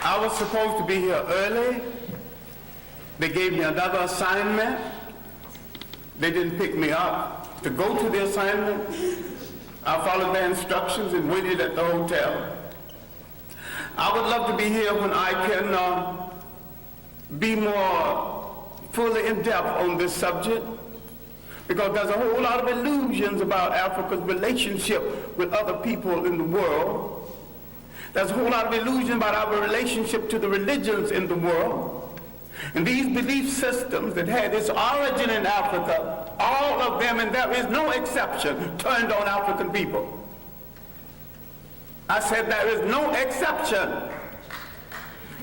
I was supposed to be here early. They gave me another assignment. They didn't pick me up to go to the assignment. I followed their instructions and waited at the hotel. I would love to be here when I can be more fully in depth on this subject, because there's a whole lot of illusions about Africa's relationship with other people in the world. There's a whole lot of illusion about our relationship to the religions in the world. And these belief systems that had its origin in Africa, all of them, and there is no exception, turned on African people. I said there is no exception.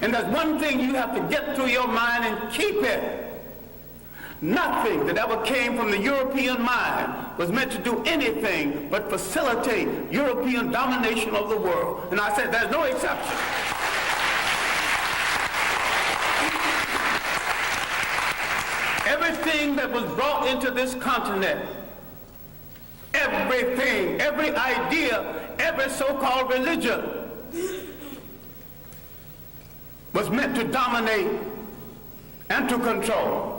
And there's one thing you have to get through your mind and keep it. Nothing that ever came from the European mind was meant to do anything but facilitate European domination of the world. And I said there's no exception. Everything that was brought into this continent, everything, every idea, every so-called religion was meant to dominate and to control.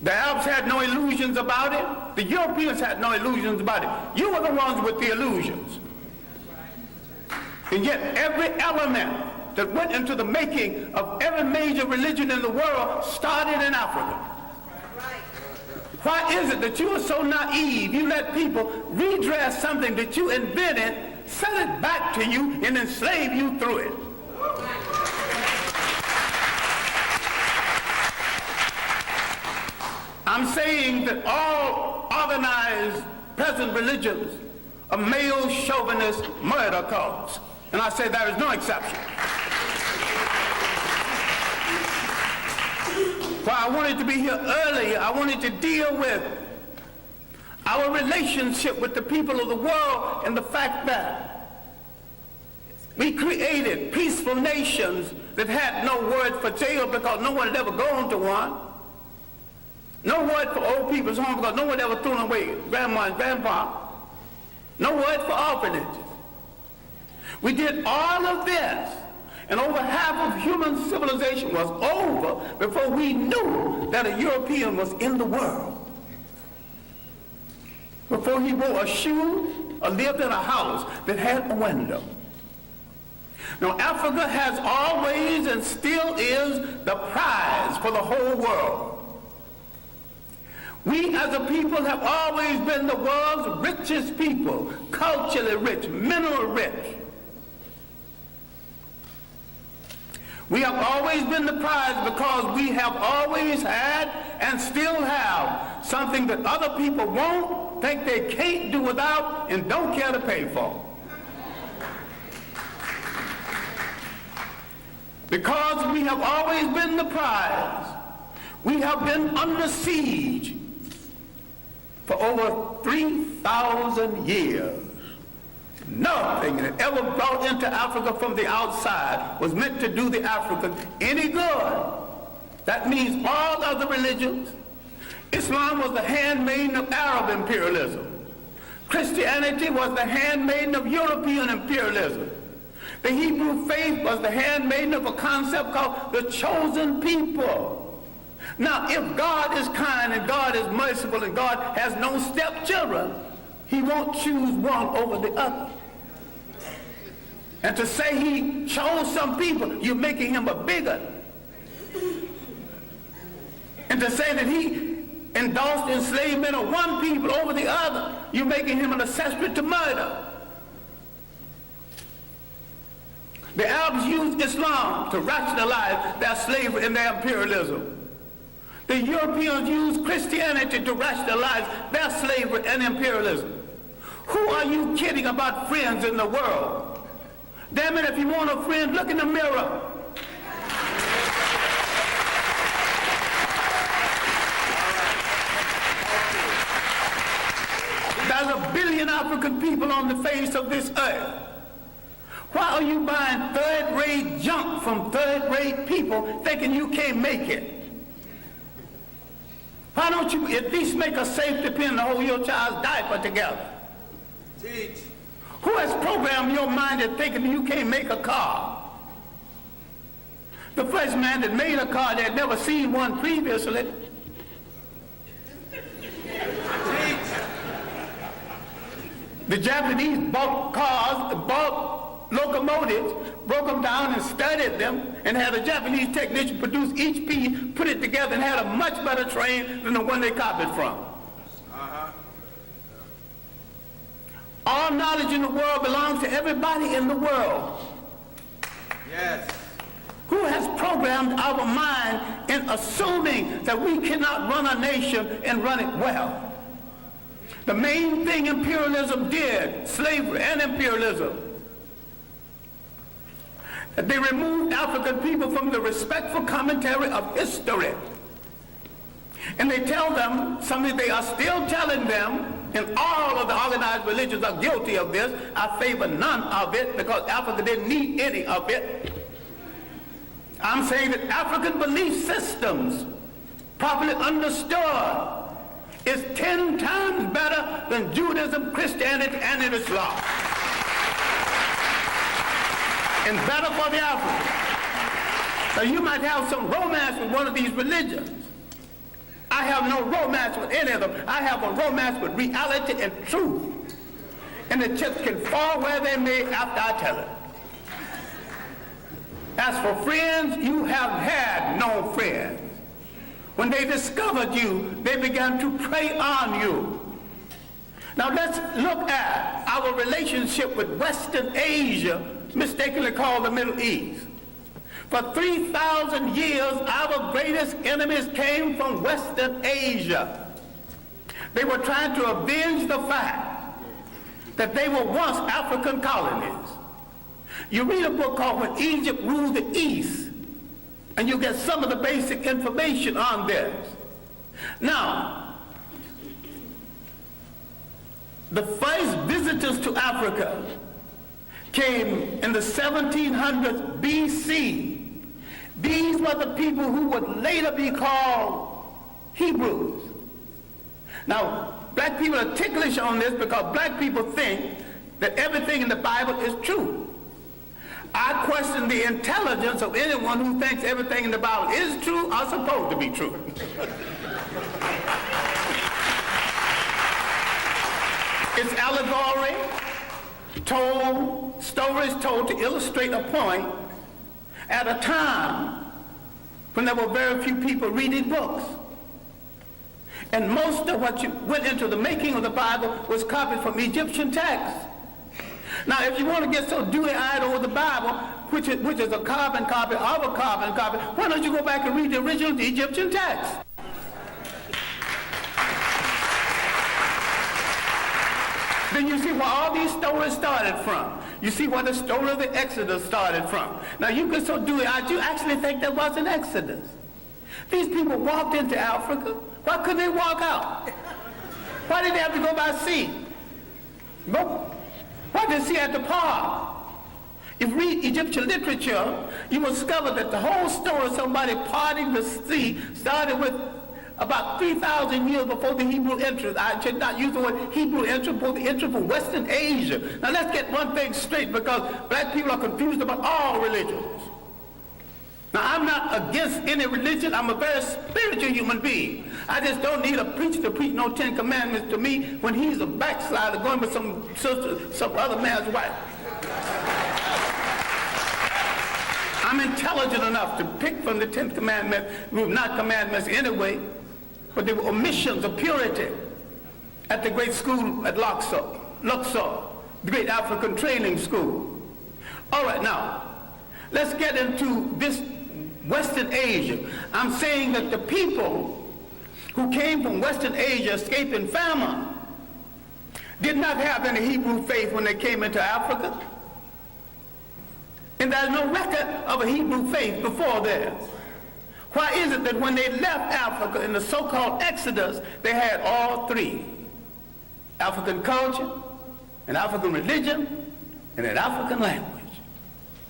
The Arabs had no illusions about it. The Europeans had no illusions about it. You were the ones with the illusions. And yet every element that went into the making of every major religion in the world started in Africa. Why is it that you are so naive? You let people redress something that you invented, sell it back to you, and enslave you through it. I'm saying that all organized present religions are male chauvinist murder cults. And I say there is no exception. Why I wanted to be here earlier, I wanted to deal with our relationship with the people of the world and the fact that we created peaceful nations that had no word for jail because no one had ever gone to one. No word for old people's home because no one ever threw away grandma and grandpa. No word for orphanages. We did all of this, and over half of human civilization was over before we knew that a European was in the world. Before he wore a shoe or lived in a house that had a window. Now, Africa has always and still is the prize for the whole world. We as a people have always been the world's richest people, culturally rich, mineral rich. We have always been the prize because we have always had and still have something that other people won't, think they can't do without, and don't care to pay for. Because we have always been the prize, we have been under siege for over 3,000 years. Nothing that ever brought into Africa from the outside was meant to do the African any good. That means all other religions. Islam was the handmaiden of Arab imperialism. Christianity was the handmaiden of European imperialism. The Hebrew faith was the handmaiden of a concept called the chosen people. Now, if God is kind and God is merciful and God has no stepchildren, he won't choose one over the other. And to say he chose some people, you're making him a bigot. And to say that he endorsed enslavement of one people over the other, you're making him an accessory to murder. The Arabs used Islam to rationalize their slavery and their imperialism. The Europeans used Christianity to rationalize their slavery and imperialism. Who are you kidding about friends in the world? Damn it, if you want a friend, look in the mirror. There's 1 billion African people on the face of this earth. Why are you buying third-rate junk from third-rate people thinking you can't make it? Why don't you at least make a safety pin to hold your child's diaper together? Teach. Who has programmed your mind into thinking you can't make a car? The first man that made a car, they had never seen one previously. The Japanese bought cars, bought locomotives, broke them down and studied them, and had a Japanese technician produce each piece, put it together, and had a much better train than the one they copied from. All knowledge in the world belongs to everybody in the world. Yes. Who has programmed our mind in assuming that we cannot run a nation and run it well? The main thing imperialism did, slavery and imperialism, that they removed African people from the respectful commentary of history. And they tell them something they are still telling them, and all of the organized religions are guilty of this. I favor none of it because Africa didn't need any of it. I'm saying that African belief systems, properly understood, is 10 times better than Judaism, Christianity, and Islam. And better for the African. So you might have some romance with one of these religions. I have no romance with any of them. I have a romance with reality and truth. And the chips can fall where they may after I tell it. As for friends, you have had no friends. When they discovered you, they began to prey on you. Now let's look at our relationship with Western Asia, mistakenly called the Middle East. For 3,000 years, our greatest enemies came from Western Asia. They were trying to avenge the fact that they were once African colonies. You read a book called When Egypt Ruled the East, and you get some of the basic information on this. Now, the first visitors to Africa came in the 1700s BC. These were the people who would later be called Hebrews. Now, black people are ticklish on this because black people think that everything in the Bible is true. I question the intelligence of anyone who thinks everything in the Bible is true or supposed to be true. It's allegory, stories told to illustrate a point at a time when there were very few people reading books. And most of what went into the making of the Bible was copied from Egyptian texts. Now, if you want to get so dewy-eyed over the Bible, which is a carbon copy of a carbon copy, why don't you go back and read the original Egyptian text? Then you see where all these stories started from. You see where the story of the Exodus started from. Now, you get so dewy-eyed, you actually think there was an Exodus. These people walked into Africa. Why couldn't they walk out? Why did they have to go by sea? Go. Why did they see at the park? If you read Egyptian literature, you will discover that the whole story of somebody parting the sea started with about 3,000 years before the Hebrew entrance. I should not use the word Hebrew entrance, but the entrance from Western Asia. Now let's get one thing straight, because black people are confused about all religions. Now I'm not against any religion. I'm a very spiritual human being. I just don't need a preacher to preach no 10 Commandments to me when he's a backslider going with some sister, some other man's wife. I'm intelligent enough to pick from the 10th commandment, not commandments anyway, but they were omissions of purity at the great school at Luxor, the great African training school. All right, now, let's get into this Western Asia. I'm saying that the people who came from Western Asia escaping famine did not have any Hebrew faith when they came into Africa. And there's no record of a Hebrew faith before theirs. Why is it that when they left Africa in the so-called Exodus, they had all three? African culture, an African religion, and an African language.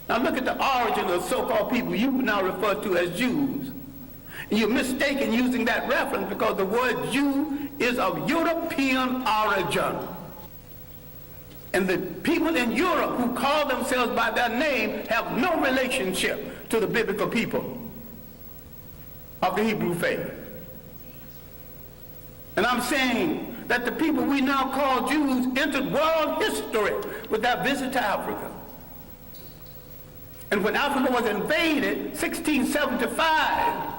Now look at the origin of the so-called people you now refer to as Jews. And you're mistaken using that reference because the word Jew is of European origin. And the people in Europe who call themselves by their name have no relationship to the biblical people of the Hebrew faith. And I'm saying that the people we now call Jews entered world history with their visit to Africa. And when Africa was invaded, 1675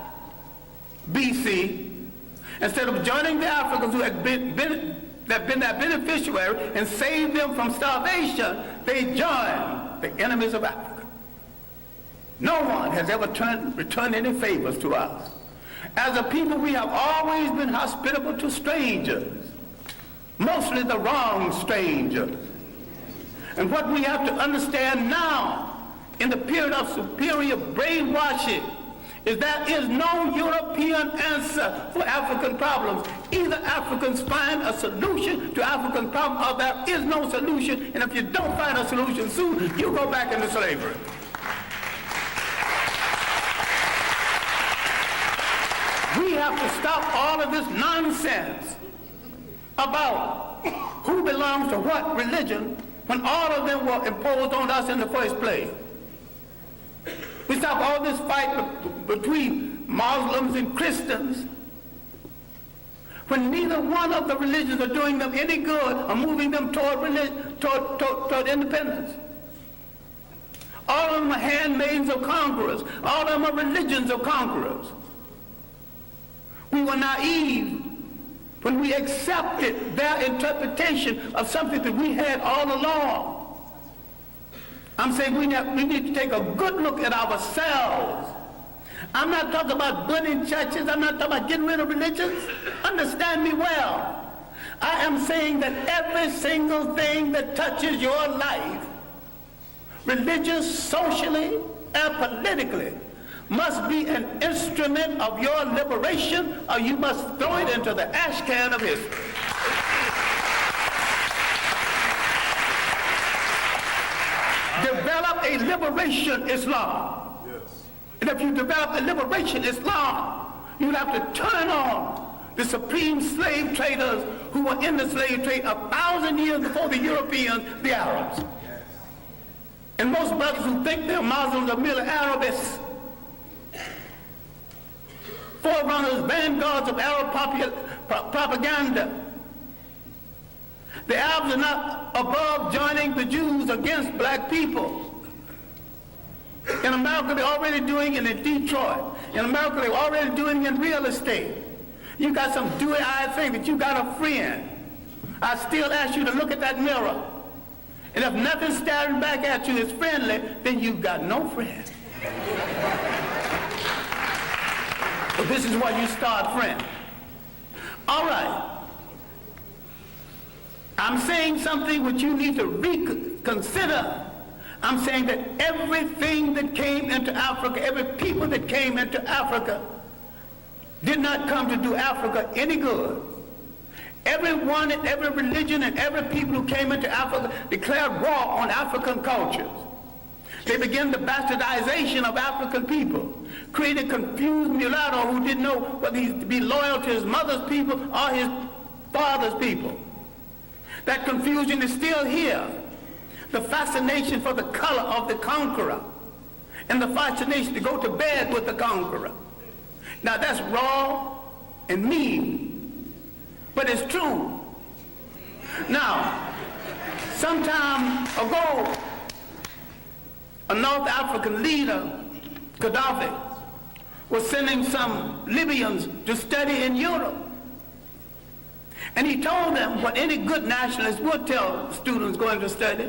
BC, instead of joining the Africans who had been their beneficiary and saved them from starvation, they joined the enemies of Africa. No one has ever returned any favors to us. As a people, we have always been hospitable to strangers, mostly the wrong strangers. And what we have to understand now, in the period of superior brainwashing, is there is no European answer for African problems. Either Africans find a solution to African problems, or there is no solution, and if you don't find a solution soon, you go back into slavery. We have to stop all of this nonsense about who belongs to what religion when all of them were imposed on us in the first place. We stop all this fight between Muslims and Christians when neither one of the religions are doing them any good or moving them toward independence. All of them are handmaids of conquerors. All of them are religions of conquerors. We were naive when we accepted their interpretation of something that we had all along. I'm saying we need to take a good look at ourselves. I'm not talking about burning churches. I'm not talking about getting rid of religions. Understand me well. I am saying that every single thing that touches your life, religious, socially, and politically, must be an instrument of your liberation, or you must throw it into the ash can of history. Develop a liberation Islam. Yes. And if you develop a liberation Islam, you'll have to turn on the supreme slave traders who were in the slave trade 1,000 years before the Europeans, the Arabs. Yes. And most brothers who think they're Muslims are merely Arabists. Forerunners, vanguards of Arab propaganda. The Arabs are not above joining the Jews against black people. In America, they're already doing it in Detroit. In America, they're already doing it in real estate. You got some dewy-eyed thing that you got a friend. I still ask you to look at that mirror. And if nothing staring back at you is friendly, then you've got no friend. But this is why you start friends. All right. I'm saying something which you need to reconsider. I'm saying that everything that came into Africa, every people that came into Africa, did not come to do Africa any good. Everyone and every religion and every people who came into Africa declared war on African cultures. They began the bastardization of African people, created confused mulatto who didn't know whether he'd be loyal to his mother's people or his father's people. That confusion is still here. The fascination for the color of the conqueror and the fascination to go to bed with the conqueror. Now that's raw and mean, but it's true. Now, some time ago, a North African leader, Gaddafi, was sending some Libyans to study in Europe. And he told them what any good nationalist would tell students going to study: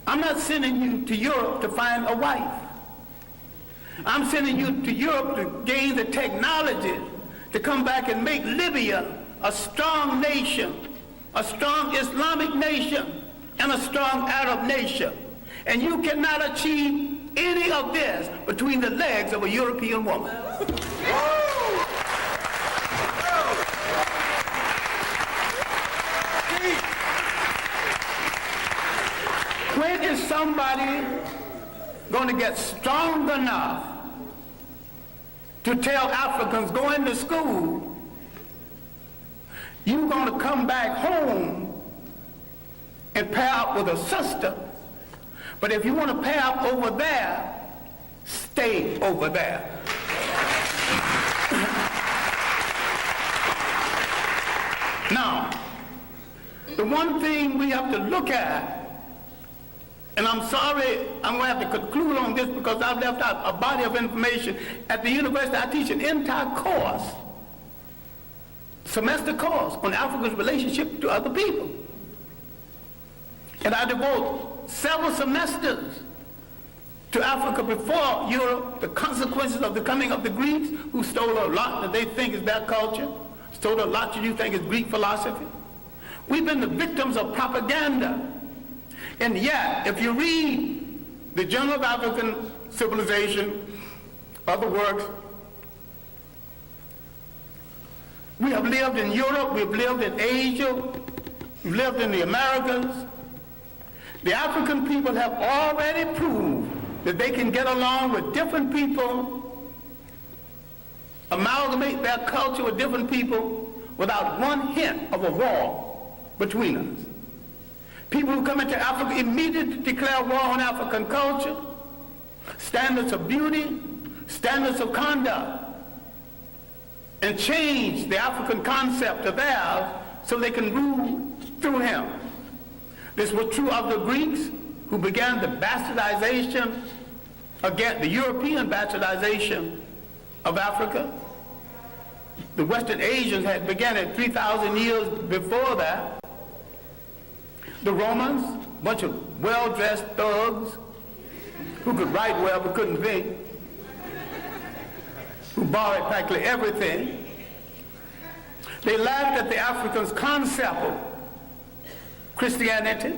I'm not sending you to Europe to find a wife. I'm sending you to Europe to gain the technology to come back and make Libya a strong nation, a strong Islamic nation, and a strong Arab nation. And you cannot achieve any of this between the legs of a European woman. When is somebody going to get strong enough to tell Africans going to school, you're going to come back home and pair up with a sister. But if you want to pair up over there, stay over there. Now, the one thing we have to look at, and I'm sorry, I'm going to have to conclude on this because I've left out a body of information. At the university, I teach an entire course, semester course, on Africa's relationship to other people. And I devote several semesters to Africa before Europe, the consequences of the coming of the Greeks, who stole a lot that they think is their culture, stole a lot that you think is Greek philosophy. We've been the victims of propaganda. And yet, if you read the Journal of African Civilization, other works, we have lived in Europe, we've lived in Asia, we've lived in the Americas. The African people have already proved that they can get along with different people, amalgamate their culture with different people without one hint of a war between us. People who come into Africa immediately declare war on African culture, standards of beauty, standards of conduct, and change the African concept of theirs so they can rule through him. This was true of the Greeks, who began the bastardization, again, the European bastardization of Africa. The Western Asians had begun it 3,000 years before that. The Romans, a bunch of well-dressed thugs who could write well but couldn't think, who borrowed practically everything. They laughed at the Africans' concept of Christianity.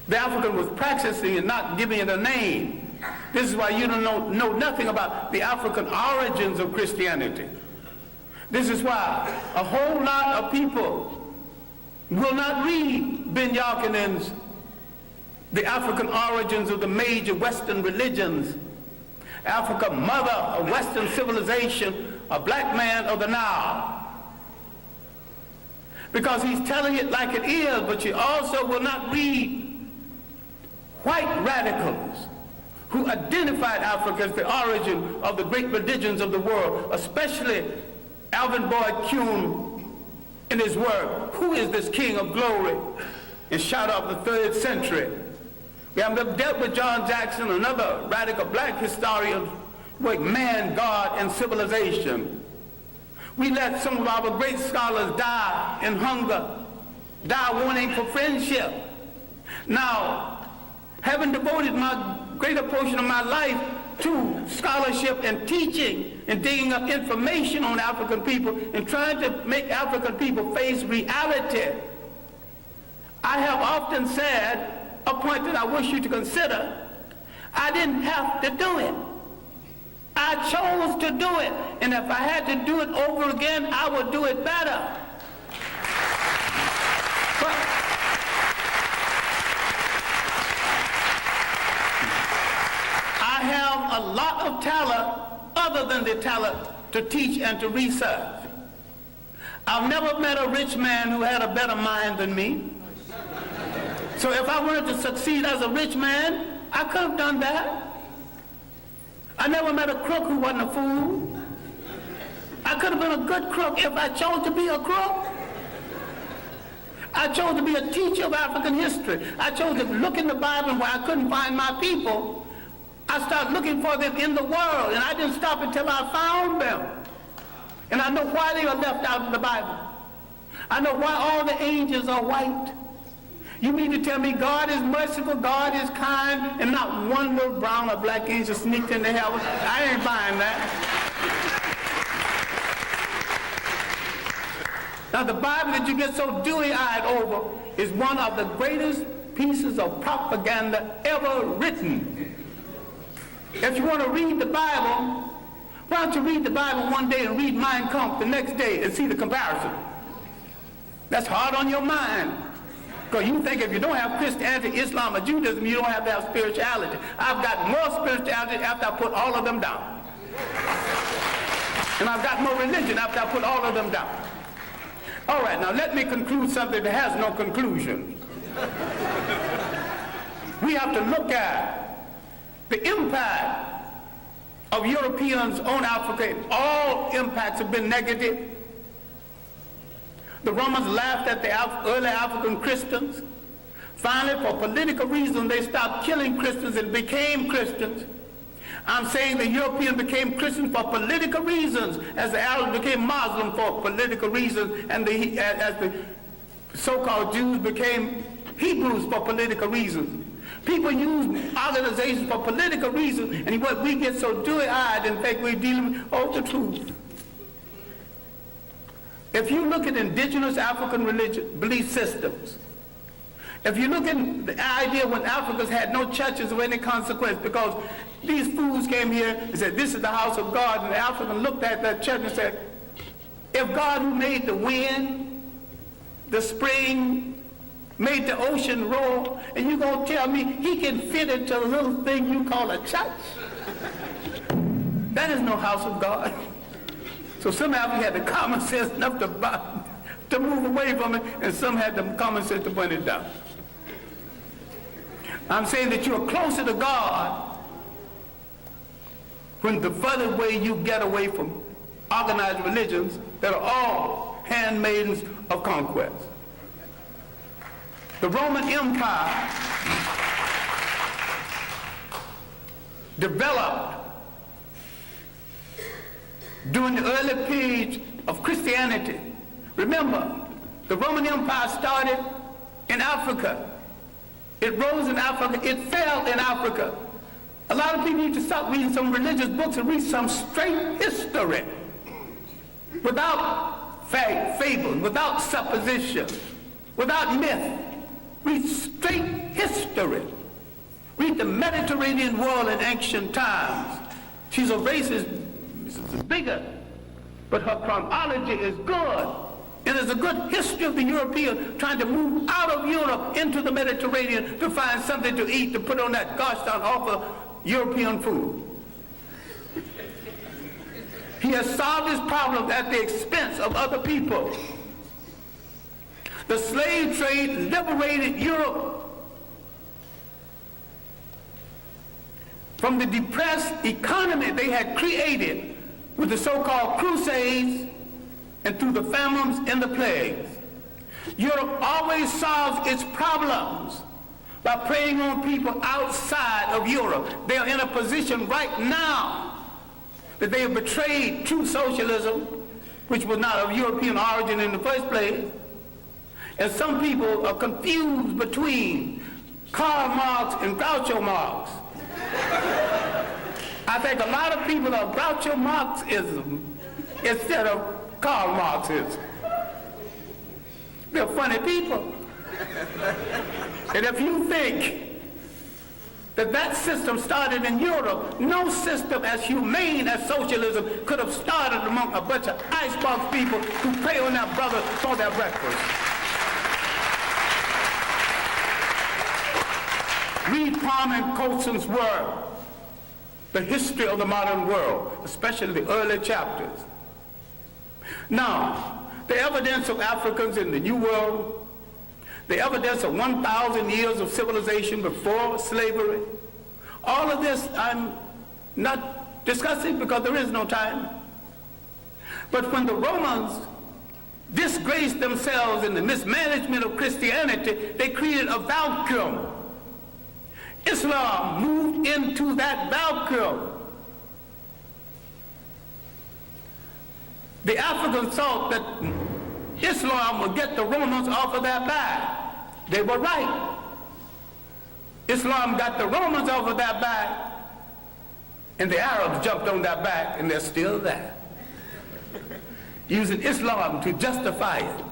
The African was practicing and not giving it a name. This is why you don't know nothing about the African origins of Christianity. This is why a whole lot of people will not read Ben Yakinen's The African Origins of the Major Western Religions, Africa, Mother of Western Civilization, a Black Man of the Nile. Because he's telling it like it is, but you also will not read white radicals who identified Africa as the origin of the great religions of the world, especially Alvin Boyd Kuhn in his work, Who is This King of Glory? In Shadow of the 3rd Century. We have dealt with John Jackson, another radical black historian, with man, God, and civilization. We let some of our great scholars die in hunger, die wanting for friendship. Now, having devoted my greater portion of my life to scholarship and teaching and digging up information on African people and trying to make African people face reality, I have often said, a point that I wish you to consider, I didn't have to do it. I chose to do it, and if I had to do it over again, I would do it better. But I have a lot of talent other than the talent to teach and to research. I've never met a rich man who had a better mind than me. So if I wanted to succeed as a rich man, I could have done that. I never met a crook who wasn't a fool. I could have been a good crook if I chose to be a crook. I chose to be a teacher of African history. I chose to look in the Bible where I couldn't find my people. I started looking for them in the world, and I didn't stop until I found them. And I know why they are left out of the Bible. I know why all the angels are white. You mean to tell me God is merciful, God is kind, and not one little brown or black angel sneaked into heaven? I ain't buying that. Now the Bible that you get so dewy-eyed over is one of the greatest pieces of propaganda ever written. If you want to read the Bible, why don't you read the Bible one day and read Mein Kampf the next day and see the comparison? That's hard on your mind. Because you think if you don't have Christianity, Islam, or Judaism, you don't have that spirituality. I've got more spirituality after I put all of them down. And I've got more religion after I put all of them down. All right, now let me conclude something that has no conclusion. We have to look at the impact of Europeans on Africa. All impacts have been negative. The Romans laughed at the early African Christians. Finally, for political reasons, they stopped killing Christians and became Christians. I'm saying the Europeans became Christians for political reasons, as the Arabs became Muslim for political reasons, and as the so-called Jews became Hebrews for political reasons. People use organizations for political reasons, and what we get so dewy-eyed and think we're dealing with the truth. If you look at indigenous African religion belief systems, if you look at the idea when Africans had no churches of any consequence because these fools came here and said, this is the house of God, and the African looked at that church and said, if God who made the wind, the spring, made the ocean roar, and you're going to tell me he can fit into a little thing you call a church? That is no house of God. So some Africans had the common sense enough to move away from it, and some had the common sense to burn it down. I'm saying that you're closer to God when the further away you get away from organized religions that are all handmaidens of conquest. The Roman Empire developed during the early period of Christianity. Remember, the Roman Empire started in Africa. It rose in Africa. It fell in Africa. A lot of people need to stop reading some religious books and read some straight history without fable, without supposition, without myth. Read straight history. Read the Mediterranean world in ancient times. She's a racist, bigger, but her chronology is good. And there's a good history of the European trying to move out of Europe into the Mediterranean to find something to eat, to put on that gosh darn awful European food. He has solved his problem at the expense of other people. The slave trade liberated Europe from the depressed economy they had created with the so-called Crusades and through the famines and the plagues. Europe always solves its problems by preying on people outside of Europe. They are in a position right now that they have betrayed true socialism, which was not of European origin in the first place. And some people are confused between Karl Marx and Groucho Marx. I think a lot of people are Groucho Marxism instead of Karl Marxism. They're funny people. And if you think that that system started in Europe, no system as humane as socialism could have started among a bunch of icebox people who prey on their brothers for their breakfast. Read Parman Colson's work, The History of the Modern World, especially the early chapters. Now, the evidence of Africans in the New World, the evidence of 1,000 years of civilization before slavery, all of this I'm not discussing because there is no time. But when the Romans disgraced themselves in the mismanagement of Christianity, they created a vacuum. Islam moved into that vacuum. The Africans thought that Islam would get the Romans off of their back. They were right. Islam got the Romans off of their back, and the Arabs jumped on their back, and they're still there, using Islam to justify it.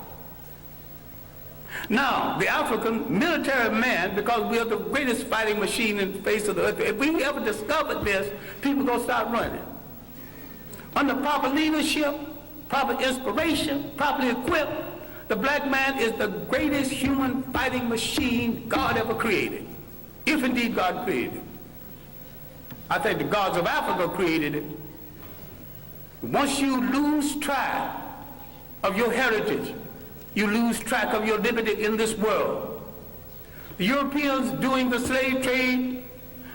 Now, the African military man, because we are the greatest fighting machine in the face of the earth, if we ever discovered this, people are going to start running. Under proper leadership, proper inspiration, properly equipped, the black man is the greatest human fighting machine God ever created, if indeed God created it. I think the gods of Africa created it. Once you lose track of your heritage, you lose track of your liberty in this world. The Europeans doing the slave trade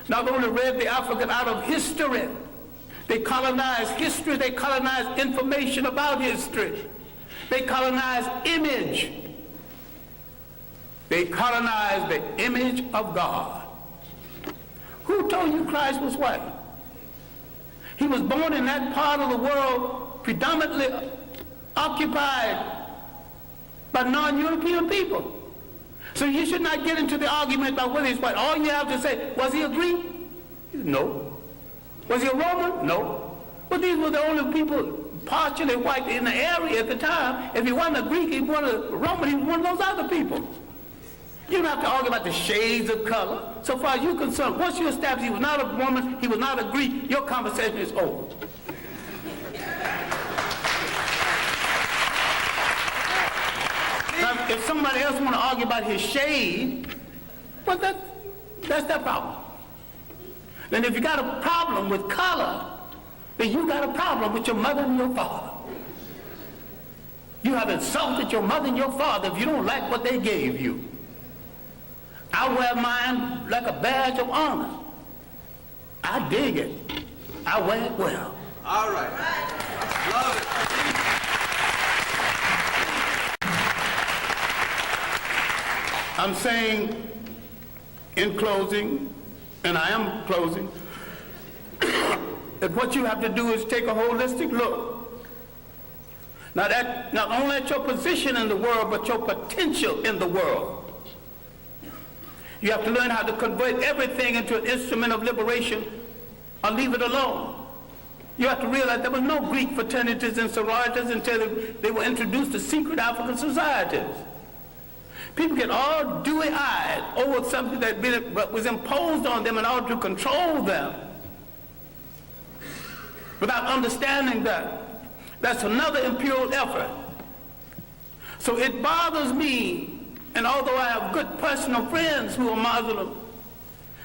not only read the African out of history, they colonized history, they colonized information about history, they colonized image, they colonized the image of God. Who told you Christ was white? He was born in that part of the world predominantly occupied by non-European people. So you should not get into the argument about whether he's white. All you have to say, was he a Greek? No. Was he a Roman? No. But these were the only people partially white in the area at the time. If he wasn't a Greek, he wasn't a Roman, he was one of those other people. You don't have to argue about the shades of color. So far as you're concerned, once you establish he was not a Roman, he was not a Greek, your conversation is over. Now, if somebody else want to argue about his shade, well, that's their problem. Then if you got a problem with color, then you got a problem with your mother and your father. You have insulted your mother and your father if you don't like what they gave you. I wear mine like a badge of honor. I dig it. I wear it well. All right. Love it. I'm saying in closing, and I am closing, that what you have to do is take a holistic look. Not only at your position in the world, but your potential in the world. You have to learn how to convert everything into an instrument of liberation or leave it alone. You have to realize there was no Greek fraternities and sororities until they were introduced to secret African societies. People get all dewy-eyed over something that was imposed on them in order to control them without understanding that. That's another imperial effort. So it bothers me, and although I have good personal friends who are Muslim,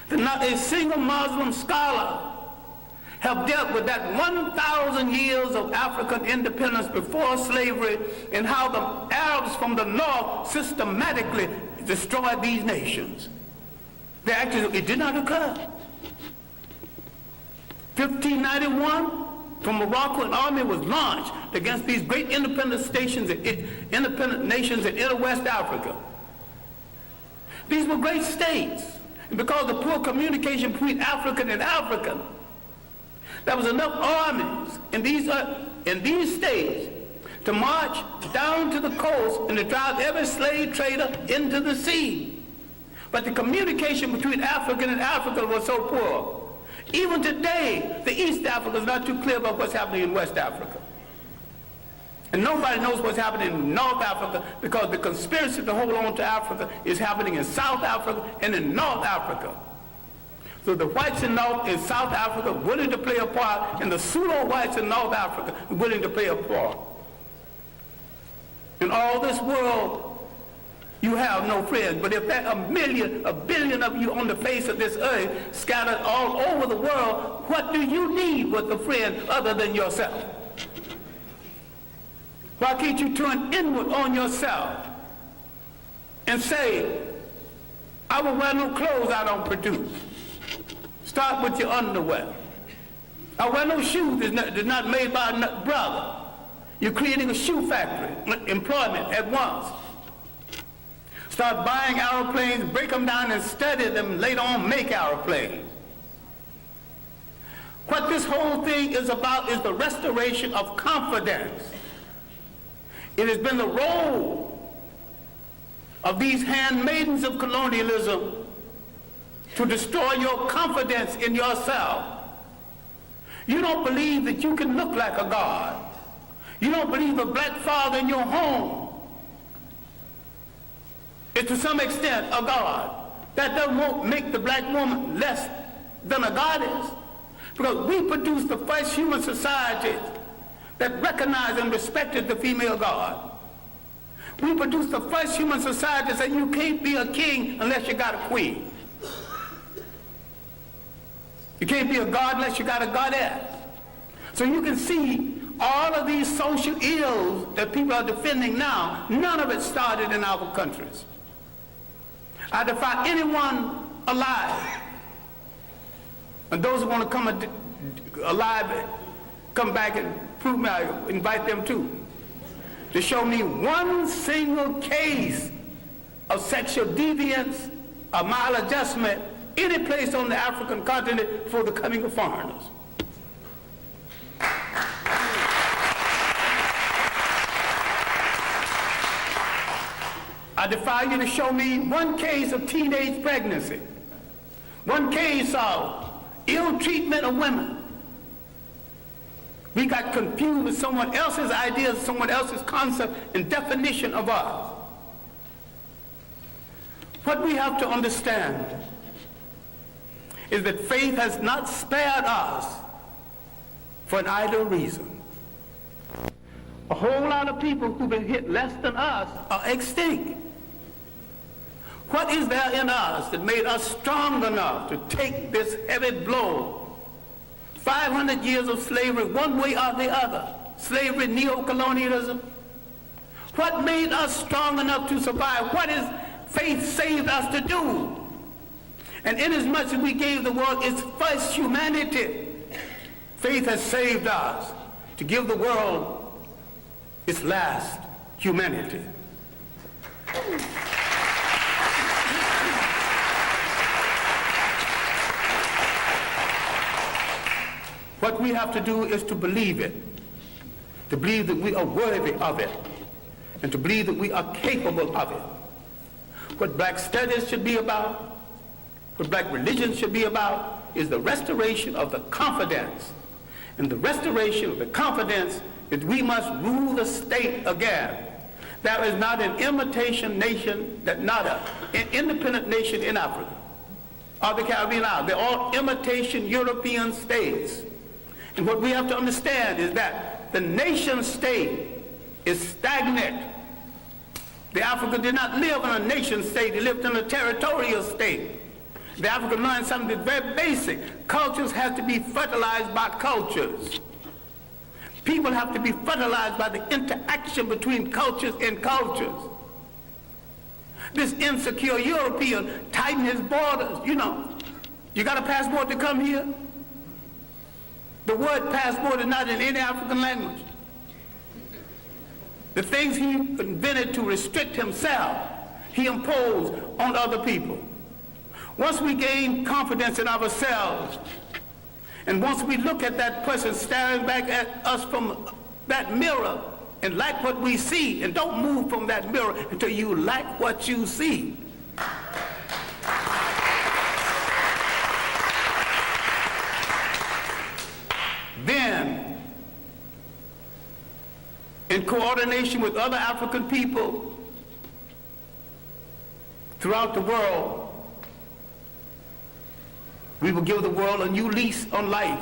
that not a single Muslim scholar have dealt with that 1,000 years of African independence before slavery and how the Arabs from the north systematically destroyed these nations. It did not occur. 1591, from Morocco, an army was launched against these great independent nations in inner West Africa. These were great states, and because of poor communication between African and African, there was enough armies in these states to march down to the coast and to drive every slave trader into the sea. But the communication between African and African was so poor. Even today, the East Africa is not too clear about what's happening in West Africa. And nobody knows what's happening in North Africa because the conspiracy to hold on to Africa is happening in South Africa and in North Africa. So the whites in South Africa willing to play a part, and the pseudo-whites in North Africa willing to play a part. In all this world, you have no friends. But if there are a billion of you on the face of this earth scattered all over the world, what do you need with a friend other than yourself? Why can't you turn inward on yourself and say, I will wear no clothes I don't produce. Start with your underwear. I wear no shoes that's not made by a brother. You're creating a shoe factory, employment at once. Start buying airplanes, break them down and study them, and later on make airplanes. What this whole thing is about is the restoration of confidence. It has been the role of these handmaidens of colonialism to destroy your confidence in yourself. You don't believe that you can look like a god. You don't believe a black father in your home is to some extent a god. That doesn't make the black woman less than a goddess, because we produced the first human societies that recognized and respected the female god. We produced the first human society that said you can't be a king unless you got a queen. You can't be a god unless you got a goddess. So you can see all of these social ills that people are defending now, none of it started in our countries. I defy anyone alive, and those who want to come alive, come back and prove me, I invite them too, to show me one single case of sexual deviance or maladjustment any place on the African continent for the coming of foreigners. I defy you to show me one case of teenage pregnancy, one case of ill treatment of women. We got confused with someone else's ideas, someone else's concept and definition of us. What we have to understand is that faith has not spared us for an idle reason. A whole lot of people who've been hit less than us are extinct. What is there in us that made us strong enough to take this heavy blow? 500 years of slavery, one way or the other. Slavery, neo-colonialism. What made us strong enough to survive? What is faith saved us to do? And inasmuch as we gave the world its first humanity, faith has saved us to give the world its last humanity. What we have to do is to believe it, to believe that we are worthy of it, and to believe that we are capable of it. What black studies should be about, what black religion should be about, is the restoration of the confidence. And the restoration of the confidence is we must rule the state again. There is not an imitation nation, not an independent nation in Africa or the Caribbean islands. They're all imitation European states. And what we have to understand is that the nation state is stagnant. The African did not live in a nation state, he lived in a territorial state. The African learned something very basic. Cultures have to be fertilized by cultures. People have to be fertilized by the interaction between cultures and cultures. This insecure European tightened his borders. You know, you got a passport to come here? The word passport is not in any African language. The things he invented to restrict himself, he imposed on other people. Once we gain confidence in ourselves, and once we look at that person staring back at us from that mirror and like what we see, and don't move from that mirror until you like what you see. Then, in coordination with other African people throughout the world, we will give the world a new lease on life.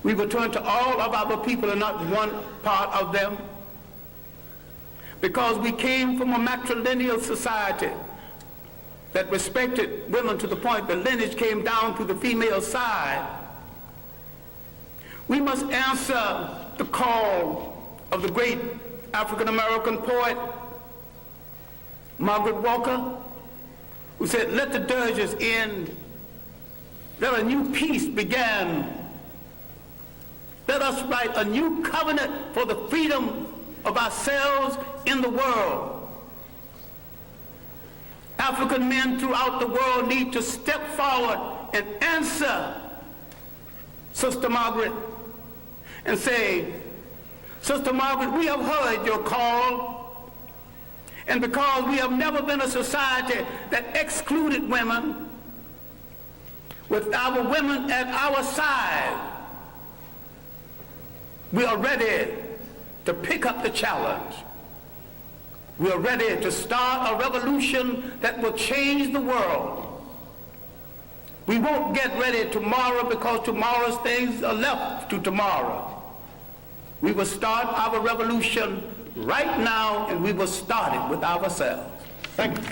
We will turn to all of our people and not one part of them, because we came from a matrilineal society that respected women to the point the lineage came down to the female side. We must answer the call of the great African-American poet, Margaret Walker, who said, "Let the dirges end, let a new peace begin. Let us write a new covenant for the freedom of ourselves in the world." African men throughout the world need to step forward and answer Sister Margaret and say, "Sister Margaret, we have heard your call, and because we have never been a society that excluded women, with our women at our side, we are ready to pick up the challenge. We are ready to start a revolution that will change the world. We won't get ready tomorrow because tomorrow's things are left to tomorrow. We will start our revolution right now, and we will start it with ourselves." Thank you.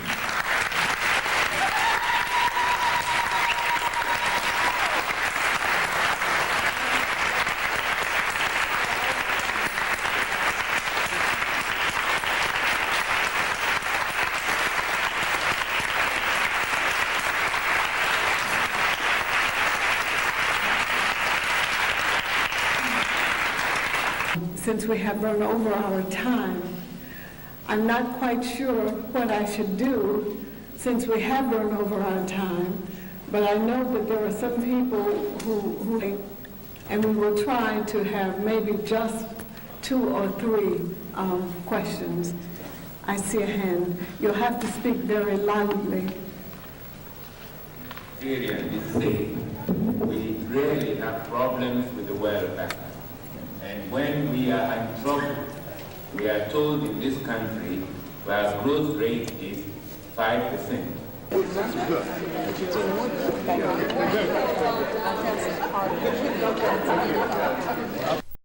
since we have run over our time. I'm not quite sure what I should do since we have run over our time, but I know that there are some people who and we will try to have maybe just 2 or 3 questions. I see a hand. You'll have to speak very loudly. Syrian is saying we really have problems with the welfare. And when we are in trouble, we are told in this country where growth rate is 5%.